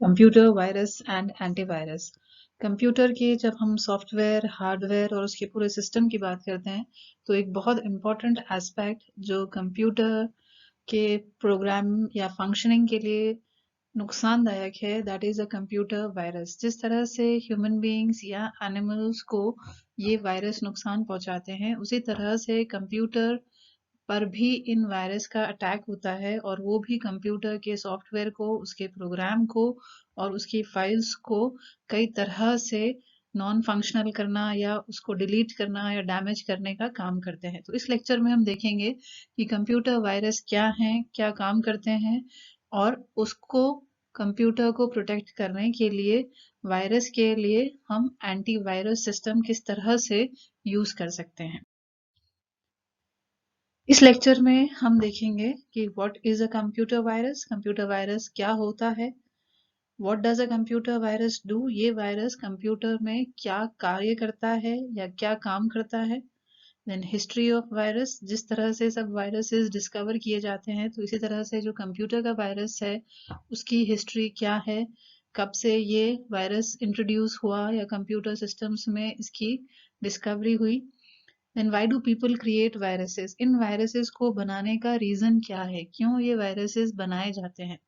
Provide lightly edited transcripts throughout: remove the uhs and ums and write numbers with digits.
Computer virus and antivirus. Computer के जब हम सॉफ्टवेयर, हार्डवेयर और उसके पूरे सिस्टम की बात करते हैं तो एक बहुत इम्पोर्टेंट एस्पेक्ट जो कंप्यूटर के प्रोग्राम या फंक्शनिंग के लिए नुकसानदायक है, that is a computer virus. जिस तरह से ह्यूमन बीइंग्स या एनिमल्स को ये वायरस नुकसान पहुंचाते हैं, उसी तरह से कंप्यूटर पर भी इन वायरस का अटैक होता है और वो भी कंप्यूटर के सॉफ्टवेयर को, उसके प्रोग्राम को और उसकी फाइल्स को कई तरह से नॉन फंक्शनल करना या उसको डिलीट करना या डैमेज करने का काम करते हैं। तो इस लेक्चर में हम देखेंगे कि कंप्यूटर वायरस क्या हैं, क्या काम करते हैं और उसको कंप्यूटर को प्रोटेक्ट करने के लिए वायरस के लिए हम एंटीवायरस सिस्टम किस तरह से यूज कर सकते हैं। इस लेक्चर में हम देखेंगे कि what is a computer virus क्या होता है, what does a computer virus do, ये वायरस कंप्यूटर में क्या कार्य करता है या क्या काम करता है। देन हिस्ट्री ऑफ वायरस, जिस तरह से सब वायरसेस डिस्कवर किए जाते हैं तो इसी तरह से जो कंप्यूटर का वायरस है उसकी हिस्ट्री क्या है, कब से ये वायरस इंट्रोड्यूस हुआ या कंप्यूटर सिस्टम्स में इसकी डिस्कवरी हुई। Then why do people create viruses, इन वायरसेस को बनाने का रीजन क्या है, क्यों ये वायरसेस बनाए जाते हैं।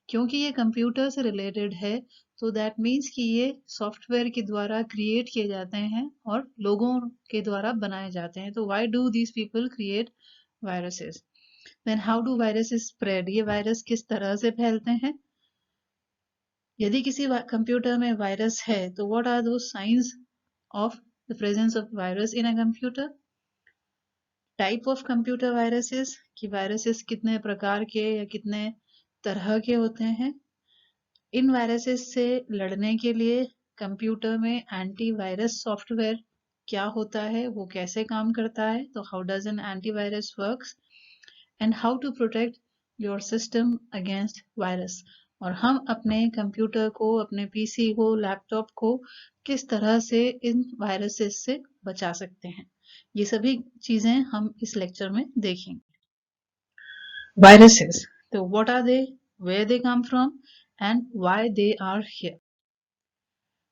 क्योंकि ये कंप्यूटर से रिलेटेड है तो दैट मीन्स कि ये सॉफ्टवेयर के द्वारा क्रिएट किए जाते हैं और लोगों के द्वारा बनाए जाते हैं। तो why do these people create viruses. Then how do viruses spread, ये वायरस किस तरह से फैलते हैं। यदि किसी कंप्यूटर में वायरस है तो व्हाट आर दो science of the presence of virus in a computer. Type of computer viruses, कि वायरसेस कितने प्रकार के या कितने तरह के होते हैं। इन वायरसेस से लड़ने के लिए कंप्यूटर में एंटीवायरस सॉफ्टवेयर क्या होता है, वो कैसे काम करता है, तो how does an antivirus works and how to protect your system against virus. और हम अपने कंप्यूटर को, अपने पीसी को, लैपटॉप को किस तरह से इन वायरसेस से बचा सकते हैं, ये सभी चीजें हम इस लेक्चर में देखेंगे। वायरसेस, तो what are they, where they come from and why they are here.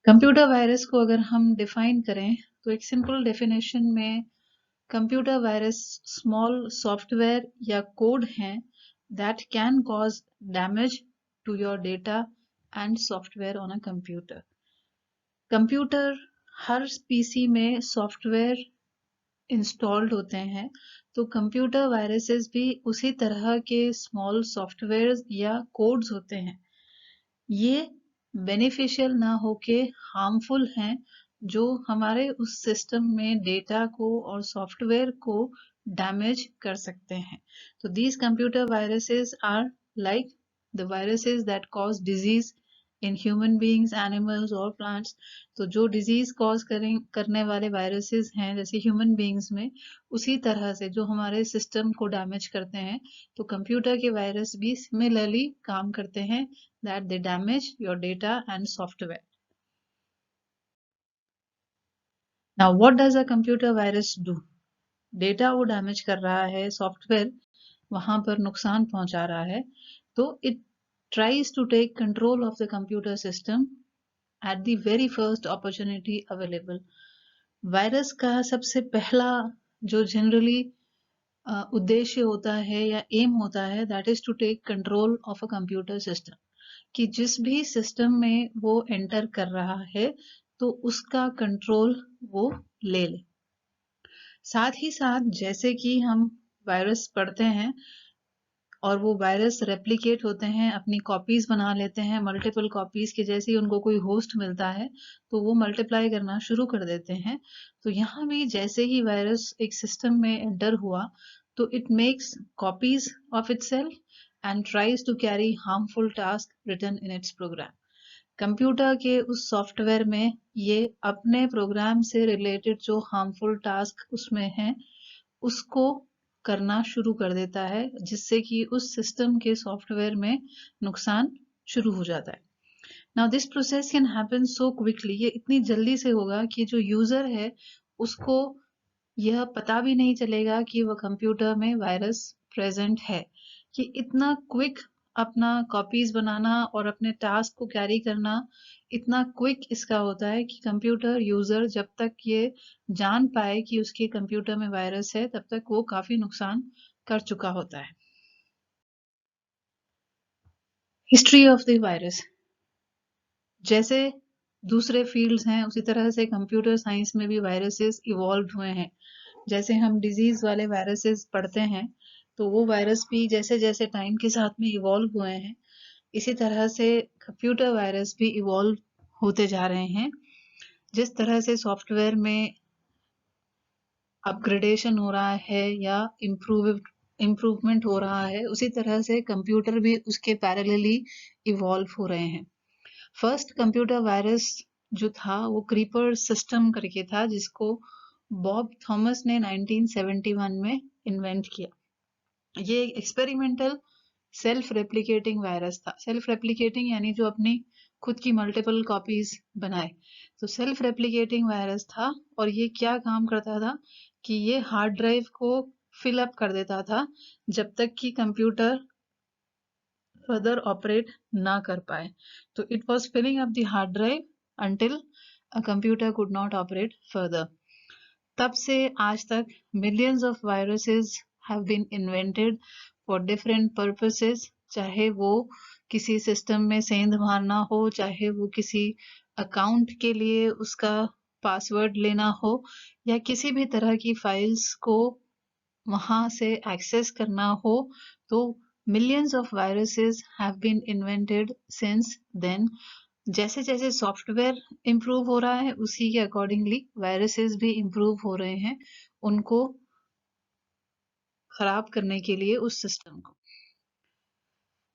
Computer virus को अगर हम डिफाइन करें तो एक सिंपल डेफिनेशन में कंप्यूटर वायरस स्मॉल सॉफ्टवेयर या कोड हैं that can cause damage to your data and software on a computer. Computer, हर पीसी में सॉफ्टवेयर इंस्टॉल्ड होते हैं, तो कंप्यूटर वायरसेस भी उसी तरह के स्मॉल सॉफ्टवेयर या कोड्स होते हैं। ये बेनिफिशियल ना होके हार्मफुल हैं, जो हमारे उस सिस्टम में डेटा को और सॉफ्टवेयर को डैमेज कर सकते हैं। तो these computer viruses are like the viruses that cause disease in human beings, animals और प्लांट्स। तो जो डिजीज कॉज करने वाले वायरसेस हैं जैसे ह्यूमन बीइंग्स में, उसी तरह से जो हमारे सिस्टम को डैमेज करते हैं, तो कंप्यूटर के वायरस भी सिमिलरली काम करते हैं, that they damage your data and software. Now what does a computer virus do? Data वो डैमेज कर रहा है, सॉफ्टवेयर वहां पर नुकसान पहुंचा रहा है, तो it tries to take control of the computer system at the very first opportunity available. Virus का सबसे पहला जो जनरली उद्देश्य होता है या एम होता है, that is to take control of a computer system, कि जिस भी सिस्टम में वो एंटर कर रहा है तो उसका कंट्रोल वो ले ले। साथ ही साथ जैसे कि हम वायरस पढ़ते हैं और वो वायरस रेप्लिकेट होते हैं, अपनी कॉपीज बना लेते हैं, मल्टीपल कॉपीज के, जैसे ही उनको कोई होस्ट मिलता है तो वो मल्टीप्लाई करना शुरू कर देते हैं। तो यहाँ भी जैसे ही वायरस एक सिस्टम में एंटर हुआ तो it makes copies of itself and tries to carry harmful task written in its program. Computer के उस सॉफ्टवेयर में ये अपने प्रोग्राम से रिलेटेड जो हार्मफुल टास्क उसमें हैं उसको करना शुरू कर देता है, जिससे कि उस सिस्टम के सॉफ्टवेयर में नुकसान शुरू हो जाता है। Now this process can happen so quickly, ये इतनी जल्दी से होगा कि जो यूजर है उसको यह पता भी नहीं चलेगा कि वह कंप्यूटर में वायरस प्रेजेंट है। कि इतना क्विक अपना कॉपीज बनाना और अपने टास्क को कैरी करना इतना क्विक इसका होता है कि कंप्यूटर यूजर जब तक ये जान पाए कि उसके कंप्यूटर में वायरस है तब तक वो काफी नुकसान कर चुका होता है। History of the virus. जैसे दूसरे फील्ड्स हैं उसी तरह से कंप्यूटर साइंस में भी वायरसेस इवॉल्व हुए हैं। जैसे हम डिजीज वाले वायरसेस पढ़ते हैं तो वो वायरस भी जैसे जैसे टाइम के साथ में इवॉल्व हुए हैं, इसी तरह से कंप्यूटर वायरस भी इवॉल्व होते जा रहे हैं। जिस तरह से सॉफ्टवेयर में अपग्रेडेशन हो रहा है या इम्प्रूवमेंट हो रहा है, उसी तरह से कंप्यूटर भी उसके पैरेलली इवॉल्व हो रहे हैं। फर्स्ट कंप्यूटर वायरस जो था वो क्रीपर सिस्टम करके था, जिसको बॉब थॉमस ने 1971 में इन्वेंट किया। ये एक्सपेरिमेंटल सेल्फ रेप्लिकेटिंग वायरस था। सेल्फ रेप्लिकेटिंग यानी जो अपनी खुद की मल्टीपल कॉपीज बनाए, तो सेल्फ रेप्लिकेटिंग वायरस था। और ये क्या काम करता था कि ये हार्ड ड्राइव को फिल अप कर देता था जब तक कि कंप्यूटर फर्दर ऑपरेट ना कर पाए। तो it was filling up the hard drive until a computer could not operate further. तब से आज तक millions of viruses have been invented for different purposes, चाहे वो किसी सिस्टम में सेंध मारना हो, चाहे वो किसी अकाउंट के लिए उसका पासवर्ड लेना हो, या किसी भी तरह की फाइल्स को वहां से एक्सेस करना हो। तो millions of viruses have been invented since then. जैसे जैसे सॉफ्टवेयर इम्प्रूव हो रहा है उसी के अकॉर्डिंगली वायरसेस भी इम्प्रूव हो रहे हैं उनको खराब करने के लिए उस सिस्टम को।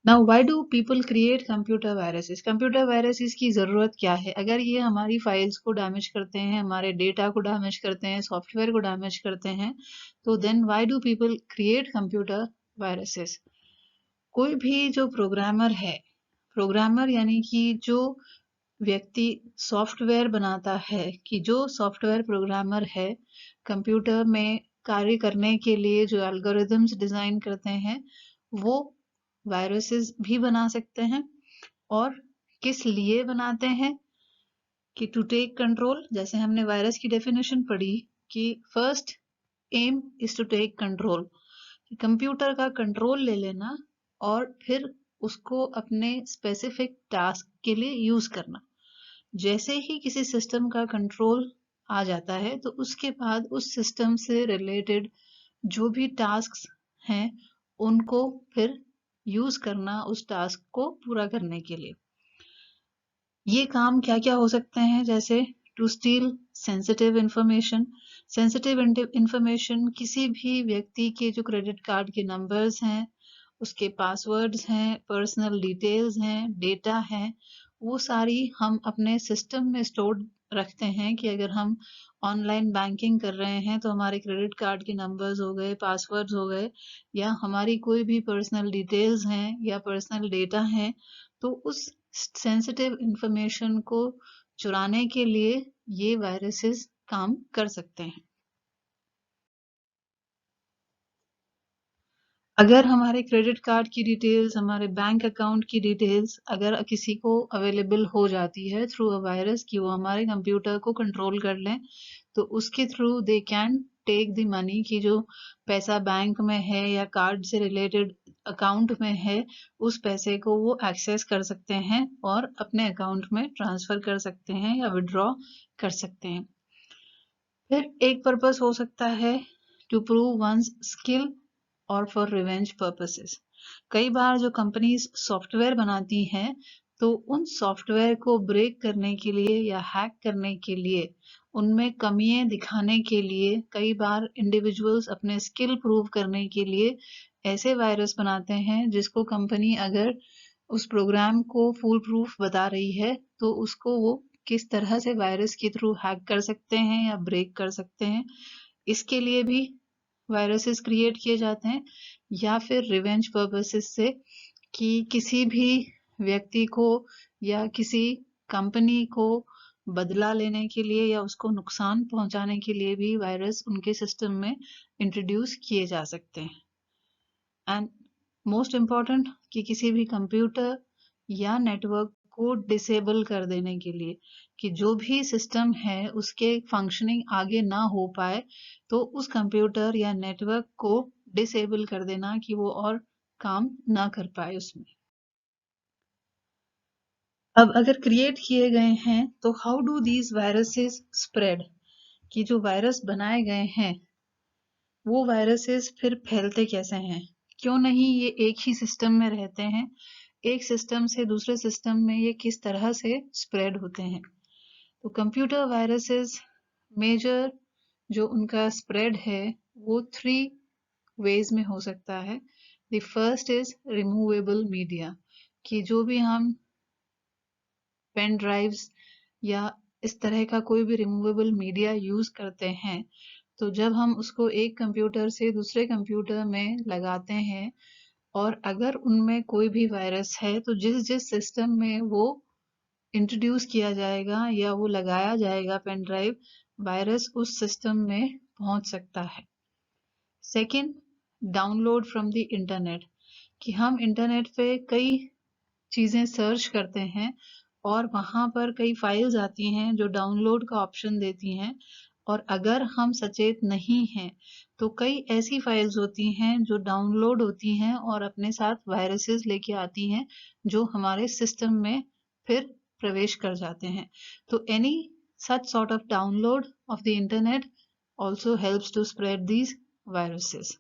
Now why do people create computer viruses? Computer viruses की जरूरत क्या है? अगर ये हमारी फाइल्स को डैमेज करते हैं, हमारे डेटा को डैमेज करते हैं, सॉफ्टवेयर को डैमेज करते हैं, तो then why do people create computer viruses? कोई भी जो प्रोग्रामर है, प्रोग्रामर यानी कि जो व्यक्ति सॉफ्टवेयर बनाता है, कि जो सॉफ्टवेयर प्रोग्रामर है, कंप्यूटर में कार्य करने के लिए जो एल्गोरिदम्स डिजाइन करते हैं, वो वायरसेस भी बना सकते हैं। और किस लिए बनाते हैं? कि टू टेक कंट्रोल। जैसे हमने वायरस की डेफिनेशन पढ़ी कि first aim is to take control, computer का कंट्रोल ले लेना और फिर उसको अपने स्पेसिफिक टास्क के लिए यूज करना। जैसे ही किसी सिस्टम का कंट्रोल आ जाता है तो उसके बाद उस सिस्टम से रिलेटेड जो भी टास्क्स हैं उनको फिर यूज करना उस टास्क को पूरा करने के लिए। ये काम क्या क्या हो सकते हैं? जैसे to steal sensitive information. Sensitive information किसी भी व्यक्ति के जो क्रेडिट कार्ड के नंबर्स हैं, उसके पासवर्ड्स हैं, पर्सनल डिटेल्स हैं, डेटा हैं, वो सारी हम अपने सिस्टम में स्टोर रखते हैं। कि अगर हम ऑनलाइन बैंकिंग कर रहे हैं तो हमारे क्रेडिट कार्ड के नंबर्स हो गए, पासवर्ड्स हो गए, या हमारी कोई भी पर्सनल डिटेल्स हैं या पर्सनल डेटा हैं, तो उस सेंसिटिव इंफॉर्मेशन को चुराने के लिए ये वायरसेस काम कर सकते हैं। अगर हमारे क्रेडिट कार्ड की डिटेल्स, हमारे बैंक अकाउंट की डिटेल्स अगर किसी को अवेलेबल हो जाती है थ्रू अ वायरस, कि वो हमारे कंप्यूटर को कंट्रोल कर लें, तो उसके through they can take the money, की जो पैसा बैंक में है या कार्ड से रिलेटेड अकाउंट में है, उस पैसे को वो एक्सेस कर सकते हैं और अपने अकाउंट में ट्रांसफर कर सकते हैं या विड्रॉ कर सकते हैं। फिर एक पर्पस हो सकता है टू प्रूव वंस स्किल और फॉर रिवेंज पर्पसेस। कई बार जो कंपनीज सॉफ्टवेयर बनाती हैं तो उन सॉफ्टवेयर को ब्रेक करने के लिए या हैक करने के लिए, उनमें कमियां दिखाने के लिए, कई बार इंडिविजुअल्स अपने स्किल प्रूव करने के लिए ऐसे वायरस बनाते हैं जिसको कंपनी अगर उस प्रोग्राम को फुल प्रूफ बता रही है तो उसको वो किस तरह से वायरस के थ्रू हैक कर सकते हैं या ब्रेक कर सकते हैं, इसके लिए भी वायरसेस क्रिएट किए जाते हैं। या फिर रिवेंज पर्पसेस से, कि किसी भी व्यक्ति को या किसी कंपनी को बदला लेने के लिए या उसको नुकसान पहुंचाने के लिए भी वायरस उनके सिस्टम में इंट्रोड्यूस किए जा सकते हैं। एंड मोस्ट इम्पॉर्टेंट कि किसी भी कंप्यूटर या नेटवर्क को डिसेबल कर देने के लिए, कि जो भी सिस्टम है उसके फंक्शनिंग आगे ना हो पाए, तो उस कंप्यूटर या नेटवर्क को डिसेबल कर देना कि वो और काम ना कर पाए उसमें। अब अगर क्रिएट किए गए हैं तो how do these viruses spread, कि जो वायरस बनाए गए हैं वो वायरसेस फिर फैलते कैसे हैं, क्यों नहीं ये एक ही सिस्टम में रहते हैं, एक सिस्टम से दूसरे सिस्टम में ये किस तरह से स्प्रेड होते हैं। तो कंप्यूटर वायरसेस मेजर जो उनका स्प्रेड है वो 3 वेज में हो सकता है। The first is removable media, कि जो भी हम पेन ड्राइव्स या इस तरह का कोई भी रिमूवेबल मीडिया यूज करते हैं, तो जब हम उसको एक कंप्यूटर से दूसरे कंप्यूटर में लगाते हैं और अगर उनमें कोई भी वायरस है तो जिस जिस सिस्टम में वो इंट्रोड्यूस किया जाएगा या वो लगाया जाएगा पेन ड्राइव, वायरस उस सिस्टम में पहुंच सकता है। Second, download from the internet, कि हम इंटरनेट पे कई चीज़ें सर्च करते हैं और वहाँ पर कई फाइल्स आती हैं जो डाउनलोड का ऑप्शन देती हैं, और अगर हम सचेत नहीं हैं तो कई ऐसी फाइल्स होती हैं जो डाउनलोड होती हैं और अपने साथ वायरसेस लेके आती हैं जो हमारे सिस्टम में फिर प्रवेश कर जाते हैं। तो any such sort of download of the internet also helps to spread these viruses.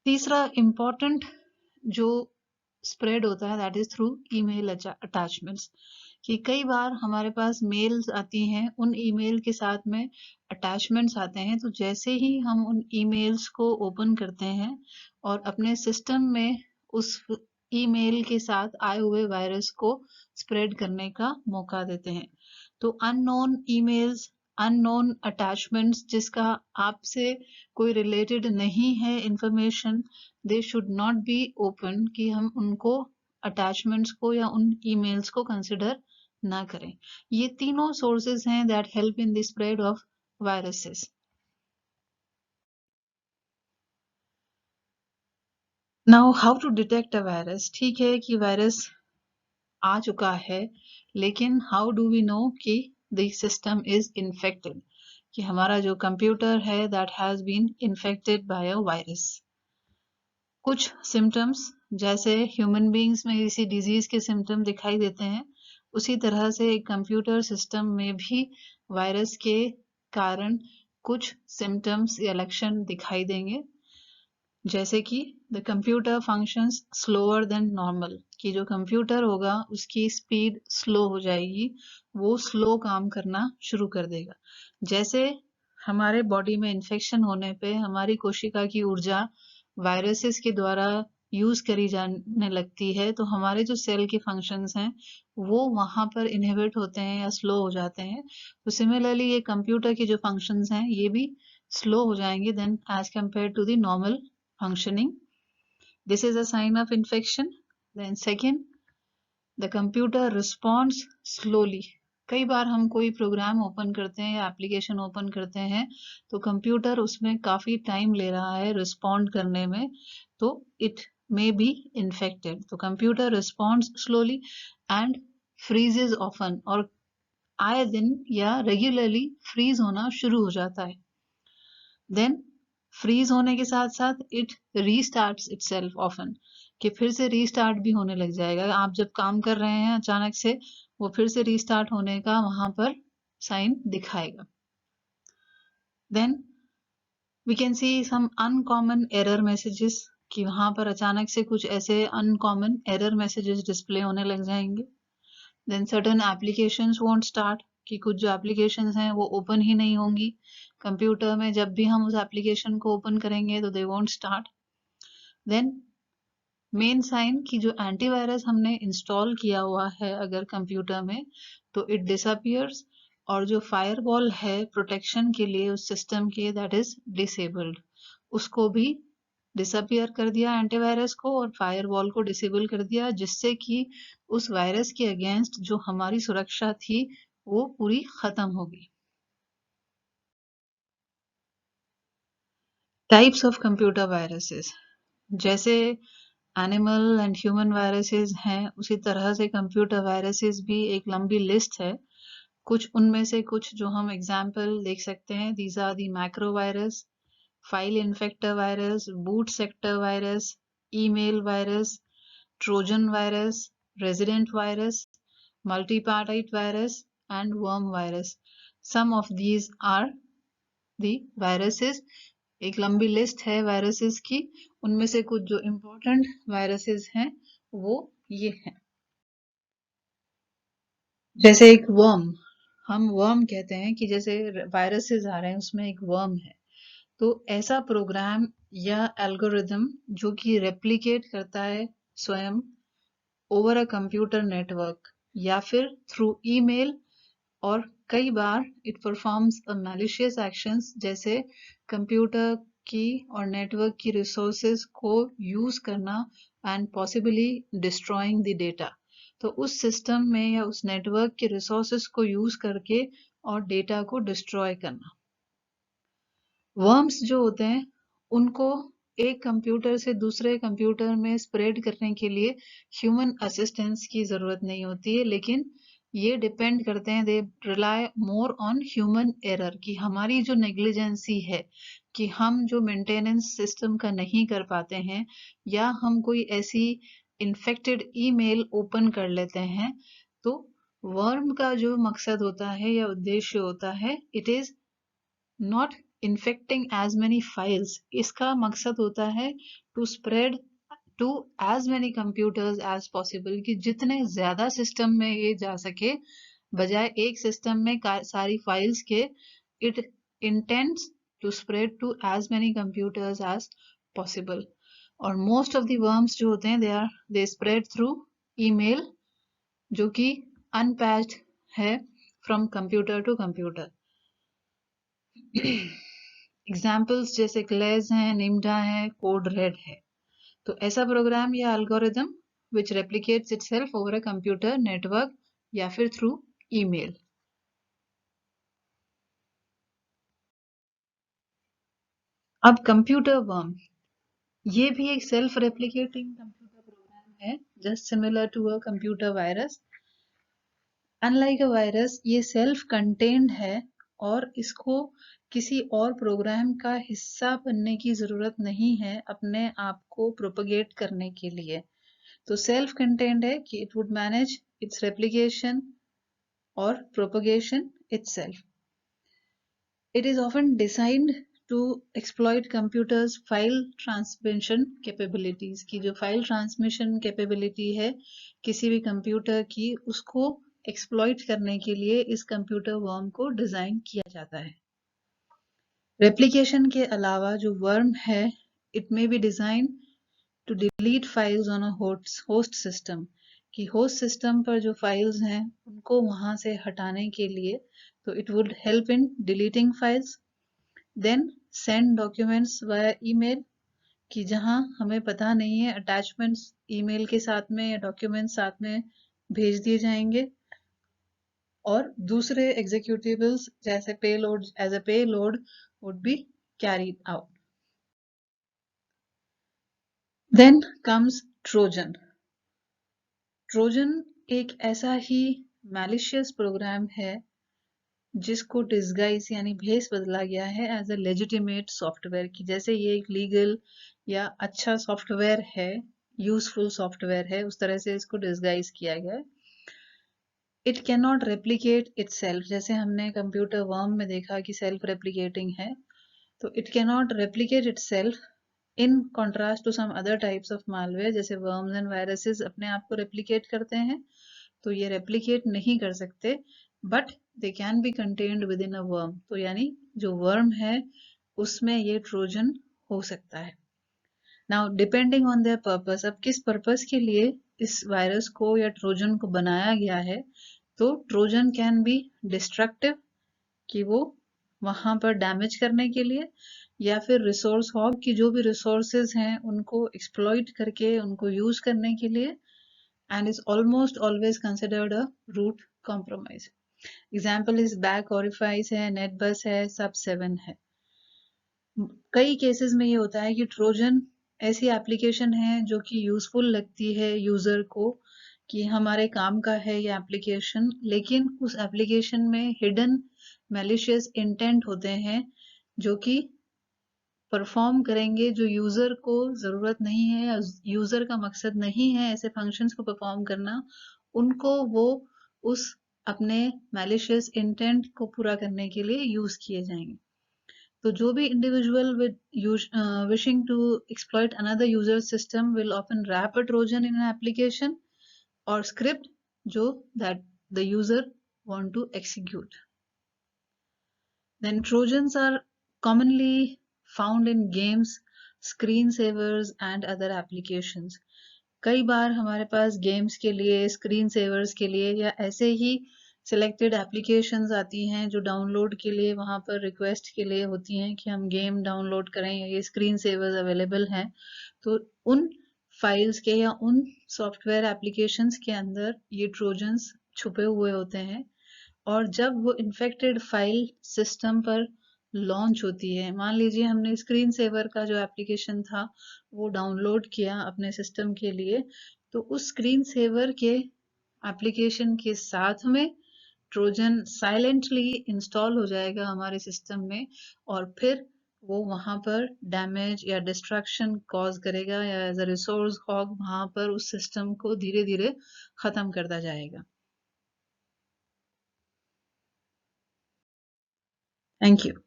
तीसरा इम्पॉर्टेंट जो स्प्रेड होता है that is through email attachments, कि कई बार हमारे पास मेल्स आती हैं, उन ईमेल के साथ में अटैचमेंट्स आते हैं, तो जैसे ही हम उन ईमेल्स को ओपन करते हैं और अपने सिस्टम में उस ईमेल के साथ आए हुए वायरस को स्प्रेड करने का मौका देते हैं। तो अननोन ईमेल्स, अननोन अटैचमेंट्स जिसका आपसे कोई रिलेटेड नहीं है information, they should not be open, कि हम उनको अटैचमेंट्स को या उन ईमेल्स को कंसिडर ना करें। ये तीनों सोर्सेज हैं that help in the spread of viruses. Now how to detect a virus, ठीक है कि वायरस आ चुका है, लेकिन हाउ डू वी नो कि द सिस्टम इज इन्फेक्टेड, कि हमारा जो कंप्यूटर है that has been infected by a virus. कुछ सिम्टम्स जैसे ह्यूमन बींग्स में किसी डिजीज के सिम्टम दिखाई देते हैं, उसी तरह से एक कंप्यूटर सिस्टम में भी वायरस के कारण कुछ सिम्टम्स या लक्षण दिखाई देंगे, जैसे कि the computer functions slower then normal, कि जो कंप्यूटर होगा उसकी स्पीड स्लो हो जाएगी, वो स्लो काम करना शुरू कर देगा। जैसे हमारे बॉडी में इन्फेक्शन होने पे हमारी कोशिका की ऊर्जा वायरसेस के द्वारा यूज करी जाने लगती है, तो हमारे जो सेल के फंक्शंस हैं वो वहां पर इनहिबिट होते हैं या स्लो हो जाते हैं। तो सिमिलरली ये कंप्यूटर के जो फंक्शंस हैं ये भी स्लो हो जाएंगे then as compare to the normal functioning. This is a sign of infection. Then second, the computer responds slowly. कई बार हम कोई प्रोग्राम ओपन करते हैं या एप्लीकेशन ओपन करते हैं तो कंप्यूटर उसमें काफी टाइम ले रहा है रिस्पॉन्ड करने में, तो इट मे बी इन्फेक्टेड। तो computer responds slowly and फ्रीजेज often, और आए दिन या रेगुलरली फ्रीज होना शुरू हो जाता है। देन फ्रीज होने के साथ साथ इट रीस्टार्ट्स इटसेल्फ ऑफन, कि फिर से रीस्टार्ट भी होने लग जाएगा। आप जब काम कर रहे हैं अचानक से वो फिर से रीस्टार्ट होने का वहां पर साइन दिखाएगा। Then we can see some uncommon error messages, कि वहां पर अचानक से कुछ ऐसे अनकॉमन एरर मैसेजेस डिस्प्ले होने लग जाएंगे। Then certain applications won't start, कि कुछ जो एप्लीकेशंस हैं वो ओपन ही नहीं होंगी कंप्यूटर में, जब भी हम उस एप्लीकेशन को ओपन करेंगे तो they won't start. Then main sign कि जो एंटीवायरस हमने इंस्टॉल किया हुआ है अगर कंप्यूटर में तो इट डिसअपियर्स, और जो फायरवॉल है प्रोटेक्शन के लिए उस सिस्टम के दैट इज डिसेबल्ड, उसको भी डिसअपियर कर दिया एंटीवायरस को और फायरवॉल को डिसेबल कर दिया, जिससे कि उस वायरस के अगेंस्ट जो हमारी सुरक्षा थी वो पूरी खत्म होगी। टाइप्स ऑफ कंप्यूटर वायरसेस, जैसे एनिमल एंड ह्यूमन वायरसेस हैं, उसी तरह से कंप्यूटर वायरसेस भी एक लंबी लिस्ट है। कुछ उनमें से कुछ जो हम एग्जाम्पल देख सकते हैं, these are the macro virus, file infector virus, boot sector virus, email virus, Trojan virus, resident virus, multipartite virus and worm virus. Some of these are the viruses. एक लंबी लिस्ट है वायरसेस की, उनमें से कुछ जो इम्पोर्टेंट वायरसेस हैं वो ये हैं। जैसे एक वर्म, हम वर्म कहते हैं कि जैसे वायरसेस आ रहे हैं उसमें एक वर्म है, तो ऐसा प्रोग्राम या एल्गोरिदम जो कि रेप्लिकेट करता है स्वयं ओवर अ कंप्यूटर नेटवर्क या फिर थ्रू ईमेल, और कई बार it performs a malicious actions, जैसे कंप्यूटर की और नेटवर्क की रिसोर्सेज को यूज करना and possibly destroying the data. तो उस सिस्टम में या उस नेटवर्क के रिसोर्सेज को यूज करके और डेटा को डिस्ट्रॉय करना। वर्म्स जो होते हैं उनको एक कंप्यूटर से दूसरे कंप्यूटर में स्प्रेड करने के लिए ह्यूमन असिस्टेंस की जरूरत नहीं होती है, लेकिन ये डिपेंड करते हैं, they rely more on human error, कि हमारी जो नेग्लिजेंसी है कि हम जो मेंटेनेंस सिस्टम का नहीं कर पाते हैं, या हम कोई ऐसी इन्फेक्टेड ईमेल ओपन कर लेते हैं। तो वर्म का जो मकसद होता है या उद्देश्य होता है, it is not infecting as many files, इसका मकसद होता है to spread to as many computers as possible, कि जितने ज्यादा सिस्टम में ये जा सके, बजाय एक सिस्टम में सारी फाइल्स के। it intends to spread to as many computers as possible। और most of the worms जो होते हैं they spread through email, जो कि unpatched है from computer to computer। Examples जैसे क्लेज है, निम्डा है, कोड रेड है। तो ऐसा प्रोग्राम या algorithm which replicates itself over a computer network या फिर थ्रू ईमेल। अब कंप्यूटर वर्म, ये भी एक सेल्फ रेप्लिकेटिंग कंप्यूटर प्रोग्राम है, just similar to a computer virus. Unlike a virus, ये सेल्फ कंटेन्ड है और इसको किसी और प्रोग्राम का हिस्सा बनने की जरूरत नहीं है अपने आप को प्रोपगेट करने के लिए। तो सेल्फ कंटेन्ड है कि it would manage it's replication और propagation itself. It is often designed to exploit computers file transmission capabilities, की जो फाइल ट्रांसमिशन कैपेबिलिटी है किसी भी कंप्यूटर की, उसको एक्सप्लॉइट करने के लिए इस कंप्यूटर वर्म को डिजाइन किया जाता है। रेप्लिकेशन के अलावा जो वर्म है, it may be design to delete files on a host system, कि होस्ट सिस्टम पर जो फाइल्स हैं उनको वहां से हटाने के लिए, तो it would help in deleting files. Then send documents via email, कि जहां हमें पता नहीं है अटैचमेंट्स ईमेल के साथ में या डॉक्यूमेंट्स साथ में भेज दिए जाएंगे, और दूसरे एग्जीक्यूटिबल्स जैसे payload as a payload would be carried out. Then comes Trojan. Trojan एक ऐसा ही मैलिशियस प्रोग्राम है जिसको डिस्गाइज यानी भेस बदला गया है एज अ लेजिटिमेट सॉफ्टवेयर, की जैसे ये एक लीगल या अच्छा सॉफ्टवेयर है, यूजफुल सॉफ्टवेयर है, उस तरह से इसको डिस्गाइज किया गया है। It can not replicate itself, जैसे हमने कंप्यूटर वर्म में देखा कि सेल्फ रेप्लिकेटिंग है, तो it can not replicate itself in contrast to some other types of malware, जैसे वर्म्स एंड वायरसेस अपने आप को रेप्लिकेट करते हैं, तो ये रेप्लिकेट नहीं कर सकते, but they can be contained with in a worm. तो यानी जो वर्म है उसमें ये ट्रोजन हो सकता है। Now depending on their purpose, अब किस पर्पस के लिए इस वायरस को या ट्रोजन को बनाया गया है, तो ट्रोजन कैन बी डिस्ट्रक्टिव, कि वो वहां पर डैमेज करने के लिए, या फिर रिसोर्स हॉग, की जो भी रिसोर्सेज हैं उनको एक्सप्लॉइट करके उनको यूज करने के लिए, and is almost always considered a root compromise. Example is back orifice है, नेटबस है, सब 7 है। कई केसेस में ये होता है कि ट्रोजन ऐसी एप्लीकेशन है जो कि यूजफुल लगती है यूजर को कि हमारे काम का है ये एप्लीकेशन, लेकिन उस एप्लीकेशन में हिडन मैलिशियस इंटेंट होते हैं जो कि परफॉर्म करेंगे जो यूजर को जरूरत नहीं है या यूजर का मकसद नहीं है ऐसे फंक्शंस को परफॉर्म करना, उनको वो उस अपने मैलिशियस इंटेंट को पूरा करने के लिए यूज किए जाएंगे। तो जो भी individual with wishing to exploit another user system will often wrap a trojan in an application or script जो that the user want to execute. Then Trojans are commonly found in games, screensavers and other applications. कई बार हमारे पास games के लिए, screen सेवर्स के लिए या ऐसे ही selected applications आती हैं जो डाउनलोड के लिए वहाँ पर रिक्वेस्ट के लिए होती हैं कि हम गेम डाउनलोड करें या ये स्क्रीन सेवर्स अवेलेबल हैं। तो उन फाइल्स के या उन सॉफ्टवेयर एप्लीकेशंस के अंदर ये ट्रोजन्स छुपे हुए होते हैं और जब वो इन्फेक्टेड फाइल सिस्टम पर लॉन्च होती है, मान लीजिए हमने स्क्रीन सेवर का जो एप्लीकेशन था वो डाउनलोड किया अपने सिस्टम के लिए, तो उस स्क्रीन सेवर के एप्लीकेशन के साथ में ट्रोजन साइलेंटली इंस्टॉल हो जाएगा हमारे सिस्टम में और फिर वो वहां पर डैमेज या डिस्ट्रक्शन कॉज करेगा या एज अ रिसोर्स हॉग वहां पर उस सिस्टम को धीरे धीरे खत्म करता जाएगा। Thank you.